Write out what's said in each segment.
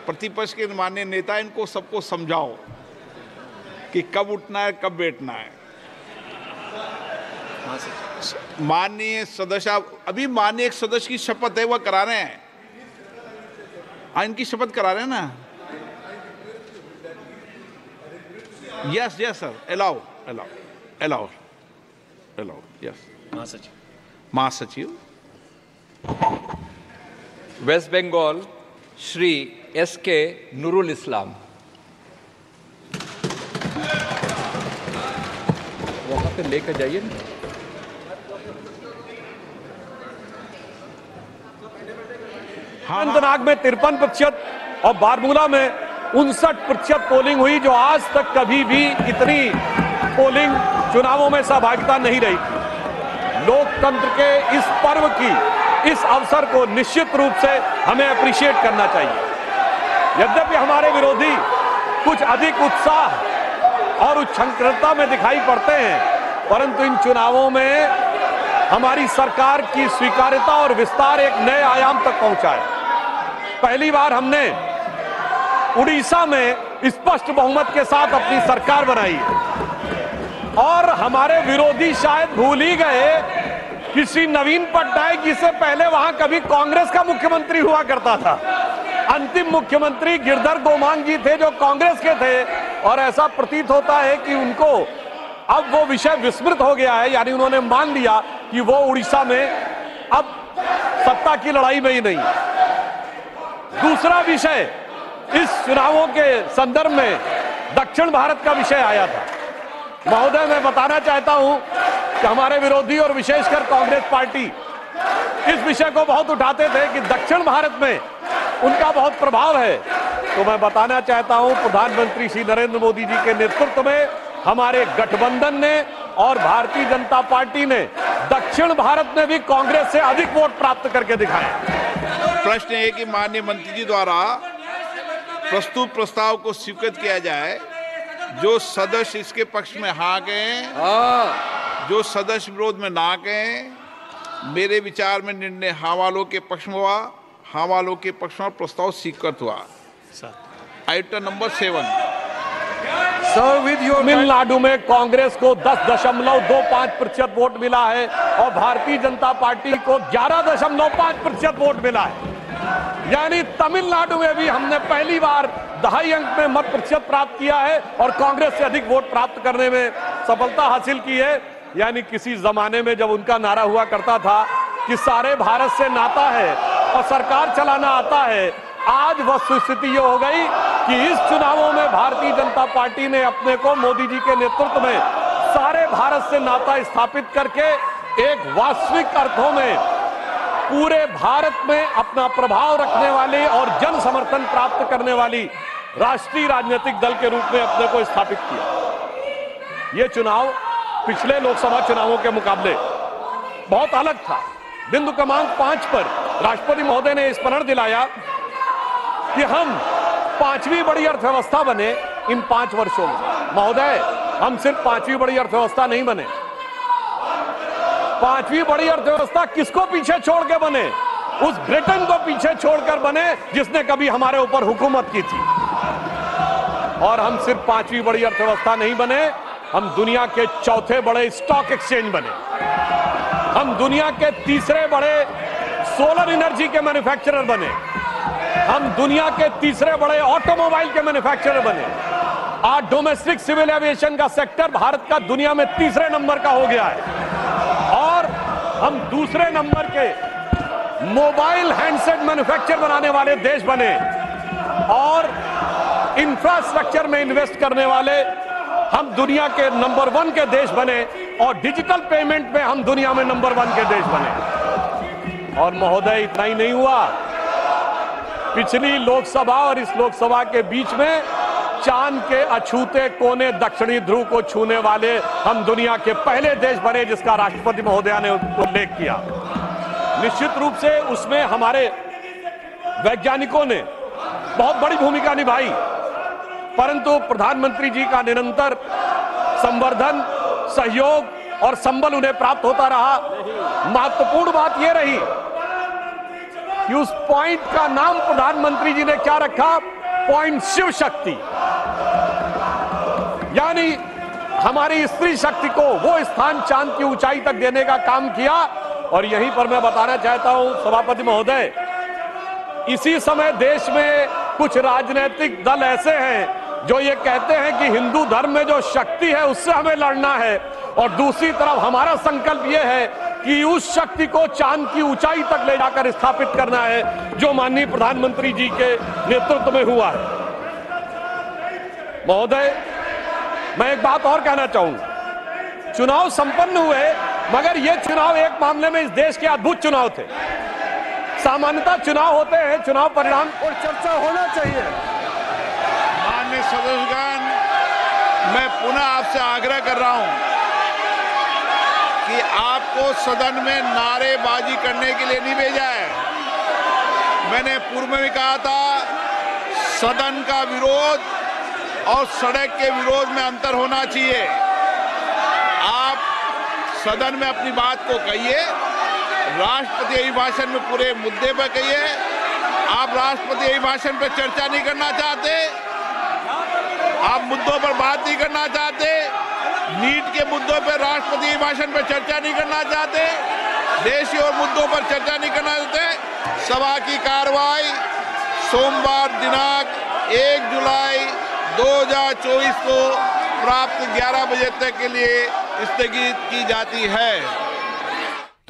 प्रतिपक्ष के माननीय नेता, इनको सबको समझाओ कि कब उठना है, कब बैठना है। माननीय सदस्य, अभी माननीय एक सदस्य की शपथ है, वह करा रहे हैं। इनकी शपथ करा रहे हैं ना। Yes yes sir, allow allow allow allow yes. महासचिव वेस्ट बंगाल श्री एस.के. नूरुल इस्लाम। वहां पे लेकर जाइए ना। अनंतनाग में 53% और बारमूला में 59% पोलिंग हुई, जो आज तक कभी भी इतनी पोलिंग चुनावों में सहभागिता नहीं रही थी। लोकतंत्र के इस पर्व की, इस अवसर को निश्चित रूप से हमें अप्रिशिएट करना चाहिए। यद्यपि हमारे विरोधी कुछ अधिक उत्साह और उच्छृंखलता में दिखाई पड़ते हैं, परंतु इन चुनावों में हमारी सरकार की स्वीकार्यता और विस्तार एक नए आयाम तक पहुंचा है। पहली बार हमने उड़ीसा में स्पष्ट बहुमत के साथ अपनी सरकार बनाई है और हमारे विरोधी शायद भूल ही गए कि श्री नवीन पटनायक जी से पहले वहां कभी कांग्रेस का मुख्यमंत्री हुआ करता था। अंतिम मुख्यमंत्री गिरधर गोमांग जी थे, जो कांग्रेस के थे, और ऐसा प्रतीत होता है कि उनको अब वो विषय विस्मृत हो गया है, यानी उन्होंने मान लिया कि वो उड़ीसा में अब सत्ता की लड़ाई में ही नहीं। दूसरा विषय इस चुनावों के संदर्भ में दक्षिण भारत का विषय आया था। महोदय, मैं बताना चाहता हूं कि हमारे विरोधी और विशेषकर कांग्रेस पार्टी इस विषय को बहुत उठाते थे कि दक्षिण भारत में उनका बहुत प्रभाव है। तो मैं बताना चाहता हूं, प्रधानमंत्री श्री नरेंद्र मोदी जी के नेतृत्व में हमारे गठबंधन ने और भारतीय जनता पार्टी ने दक्षिण भारत में भी कांग्रेस से अधिक वोट प्राप्त करके दिखाए। प्रश्न है कि माननीय मंत्री जी द्वारा प्रस्तुत प्रस्ताव को स्वीकृत किया जाए। जो सदस्य इसके पक्ष में हाँ कहें, जो सदस्य विरोध में ना कहें। मेरे विचार में निर्णय हाँ वालों के पक्ष में हुआ, हाँ वालों के पक्ष में प्रस्ताव स्वीकृत हुआ। Item number 7। तमिलनाडु में कांग्रेस को 10.25% वोट मिला है और भारतीय जनता पार्टी को 11.5% वोट मिला है। यानी तमिलनाडु में भी हमने पहली बार 2.5 अंक में मत प्रतिशत प्राप्त किया है और कांग्रेस से अधिक वोट प्राप्त करने में सफलता हासिल की है। यानी किसी जमाने में जब उनका नारा हुआ करता था कि सारे भारत से नाता है और सरकार चलाना आता है, आज वस्तुस्थिति ये हो गई कि इस चुनावों में भारतीय जनता पार्टी ने अपने को मोदी जी के नेतृत्व में सारे भारत से नाता स्थापित करके एक वास्तविक अर्थों में पूरे भारत में अपना प्रभाव रखने वाली और जन समर्थन प्राप्त करने वाली राष्ट्रीय राजनीतिक दल के रूप में अपने को स्थापित किया। ये चुनाव पिछले लोकसभा चुनावों के मुकाबले बहुत अलग था। बिंदु क्रमांक 5 पर राष्ट्रपति महोदय ने स्मरण दिलाया कि हम 5वीं बड़ी अर्थव्यवस्था बने इन 5 वर्षों में। महोदय, हम सिर्फ 5वीं बड़ी अर्थव्यवस्था नहीं बने। 5वीं बड़ी अर्थव्यवस्था किसको पीछे छोड़ के बने? उस ब्रिटेन को पीछे छोड़कर बने जिसने कभी हमारे ऊपर हुकूमत की थी। और हम सिर्फ 5वीं बड़ी अर्थव्यवस्था नहीं बने, हम दुनिया के 4थे बड़े स्टॉक एक्सचेंज बने। हम दुनिया के 3रे बड़े सोलर एनर्जी के मैन्युफैक्चरर बने। हम दुनिया के 3रे बड़े ऑटोमोबाइल के मैन्युफैक्चरर बने। आज डोमेस्टिक सिविल एविएशन का सेक्टर भारत का दुनिया में 3रे नंबर का हो गया है और हम 2रे नंबर के मोबाइल हैंडसेट मैन्युफैक्चर बनाने वाले देश बने और इंफ्रास्ट्रक्चर में इन्वेस्ट करने वाले हम दुनिया के नंबर 1 के देश बने और डिजिटल पेमेंट में हम दुनिया में नंबर 1 के देश बने। और महोदय, इतना ही नहीं हुआ, पिछली लोकसभा और इस लोकसभा के बीच में चांद के अछूते कोने दक्षिणी ध्रुव को छूने वाले हम दुनिया के पहले देश बने, जिसका राष्ट्रपति महोदया ने उल्लेख किया। निश्चित रूप से उसमें हमारे वैज्ञानिकों ने बहुत बड़ी भूमिका निभाई, परंतु प्रधानमंत्री जी का निरंतर संवर्धन, सहयोग और संबल उन्हें प्राप्त होता रहा। महत्वपूर्ण बात यह रही कि उस पॉइंट का नाम प्रधानमंत्री जी ने क्या रखा? पॉइंट शिव शक्ति, यानी हमारी स्त्री शक्ति को वो स्थान चांद की ऊंचाई तक देने का काम किया। और यहीं पर मैं बताना चाहता हूं सभापति महोदय, इसी समय देश में कुछ राजनीतिक दल ऐसे हैं जो ये कहते हैं कि हिंदू धर्म में जो शक्ति है उससे हमें लड़ना है, और दूसरी तरफ हमारा संकल्प यह है कि उस शक्ति को चांद की ऊंचाई तक ले जाकर स्थापित करना है, जो माननीय प्रधानमंत्री जी के नेतृत्व में हुआ है। महोदय, मैं एक बात और कहना चाहूंगा, चुनाव संपन्न हुए, मगर ये चुनाव एक मामले में इस देश के अद्भुत चुनाव थे। सामान्यतः चुनाव होते हैं, चुनाव परिणाम और चर्चा होना चाहिए। माननीय सदस्यगण, मैं पुनः आपसे आग्रह कर रहा हूं कि आपको सदन में नारेबाजी करने के लिए नहीं भेजा है। मैंने पूर्व में भी कहा था, सदन का विरोध और सड़क के विरोध में अंतर होना चाहिए। आप सदन में अपनी बात को कहिए, राष्ट्रपति अभिभाषण में पूरे मुद्दे पर कहिए। आप राष्ट्रपति अभिभाषण पर चर्चा नहीं करना चाहते, आप मुद्दों पर बात नहीं करना चाहते, नीट के मुद्दों पर राष्ट्रपति अभिभाषण पर चर्चा नहीं करना चाहते, देश और मुद्दों पर चर्चा नहीं करना चाहते। सभा की कार्रवाई सोमवार दिनांक 1 जुलाई 2024 को प्राप्त 11 बजे तक के लिए स्थगित की जाती है।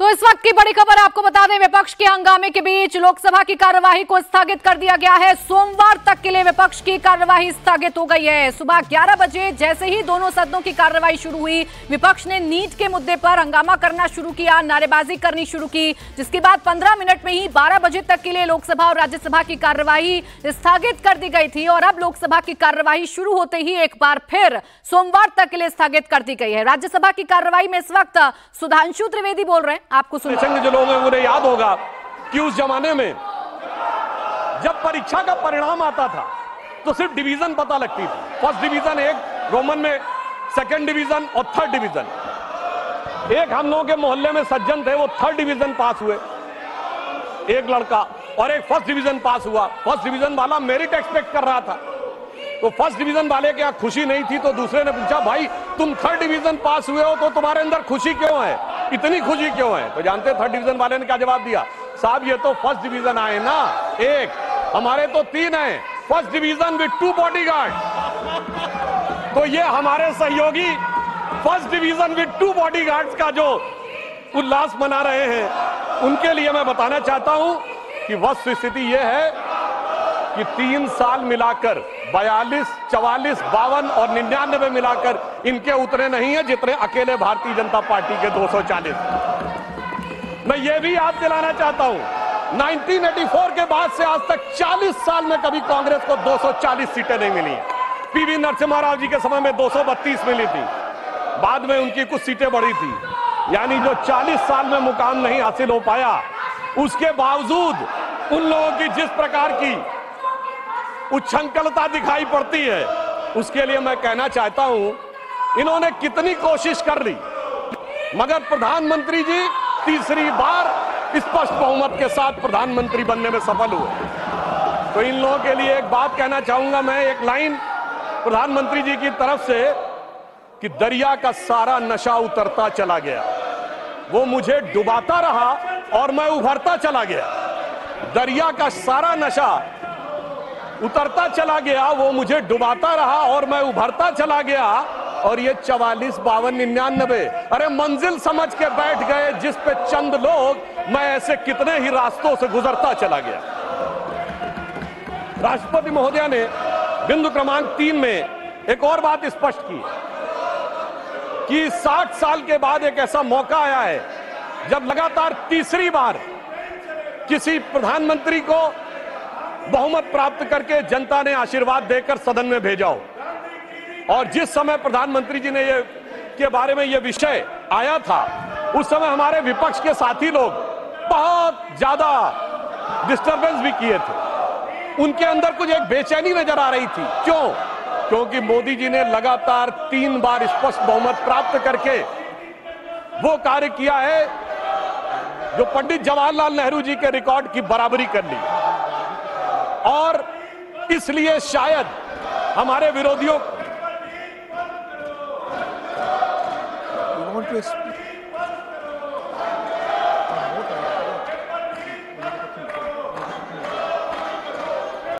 तो इस वक्त की बड़ी खबर आपको बता दें, विपक्ष के हंगामे के बीच लोकसभा की कार्यवाही को स्थगित कर दिया गया है। सोमवार तक के लिए विपक्ष की कार्यवाही स्थगित हो गई है। सुबह 11 बजे जैसे ही दोनों सदनों की कार्यवाही शुरू हुई, विपक्ष ने नीट के मुद्दे पर हंगामा करना शुरू किया, नारेबाजी करनी शुरू की, जिसके बाद 15 मिनट में ही 12 बजे तक के लिए लोकसभा और राज्यसभा की कार्यवाही स्थगित कर दी गई थी। और अब लोकसभा की कार्यवाही शुरू होते ही एक बार फिर सोमवार तक के लिए स्थगित कर दी गई है। राज्यसभा की कार्यवाही में इस वक्त सुधांशु त्रिवेदी बोल रहे हैं, आपको संघ जो लोग हैं उन्हें याद होगा कि उस जमाने में जब परीक्षा का परिणाम आता था तो सिर्फ डिवीजन पता लगती थी। फर्स्ट डिवीजन एक, रोमन में सेकंड डिवीजन और थर्ड डिवीजन। एक हम लोगों के मोहल्ले में सज्जन थे, वो थर्ड डिवीजन पास हुए, एक लड़का, और एक फर्स्ट डिवीजन पास हुआ। फर्स्ट डिवीजन वाला मेरिट एक्सपेक्ट कर रहा था, तो फर्स्ट डिवीजन वाले के यहाँ खुशी नहीं थी, तो दूसरे ने पूछा, भाई तुम थर्ड डिवीजन पास हुए हो तो तुम्हारे अंदर खुशी क्यों है, इतनी खुशी क्यों है? तो जानते थर्ड डिवीजन वाले ने क्या जवाब दिया? साहब ये तो फर्स्ट डिवीजन आए ना, एक, हमारे तो 3 हैं, फर्स्ट डिवीजन विद 2 बॉडीगार्ड। तो ये हमारे सहयोगी फर्स्ट डिवीजन विद 2 बॉडीगार्ड्स का जो उल्लास मना रहे हैं, उनके लिए मैं बताना चाहता हूं कि वस्तु स्थिति यह है कि 3 साल मिलाकर 42, 44, 52 और 99 मिलाकर इनके उतने नहीं है जितने अकेले भारतीय जनता पार्टी के 240। मैं ये भी याद दिलाना चाहता हूं, 1984 के बाद से आज तक 40 साल में कभी कांग्रेस को 240 सीटें नहीं मिली हैं। पीवी नरसिम्हा राव जी के समय में 232 मिली थी, बाद में उनकी कुछ सीटें बढ़ी थी, यानी जो 40 साल में मुकाम नहीं हासिल हो पाया, उसके बावजूद उन लोगों की जिस प्रकार की उच्छृंखलता दिखाई पड़ती है, उसके लिए मैं कहना चाहता हूं, इन्होंने कितनी कोशिश कर ली, मगर प्रधानमंत्री जी तीसरी बार स्पष्ट बहुमत के साथ प्रधानमंत्री बनने में सफल हुए। तो इन लोगों के लिए एक बात कहना चाहूंगा मैं, एक लाइन प्रधानमंत्री जी की तरफ से, कि दरिया का सारा नशा उतरता चला गया, वो मुझे डुबाता रहा और मैं उभरता चला गया। दरिया का सारा नशा उतरता चला गया, वो मुझे डुबाता रहा और मैं उभरता चला गया। और ये 44, 52, 99, अरे मंजिल समझ के बैठ गए जिस पे चंद लोग, मैं ऐसे कितने ही रास्तों से गुजरता चला गया। राष्ट्रपति महोदया ने बिंदु क्रमांक 3 में एक और बात स्पष्ट की कि 60 साल के बाद एक ऐसा मौका आया है जब लगातार तीसरी बार किसी प्रधानमंत्री को बहुमत प्राप्त करके जनता ने आशीर्वाद देकर सदन में भेजा हो। और जिस समय प्रधानमंत्री जी ने ये के बारे में ये विषय आया था, उस समय हमारे विपक्ष के साथी लोग बहुत ज्यादा डिस्टर्बेंस भी किए थे, उनके अंदर कुछ एक बेचैनी नजर आ रही थी। क्यों? क्योंकि मोदी जी ने लगातार 3 बार स्पष्ट बहुमत प्राप्त करके वो कार्य किया है जो पंडित जवाहरलाल नेहरू जी के रिकॉर्ड की बराबरी कर ली। और इसलिए शायद हमारे विरोधियों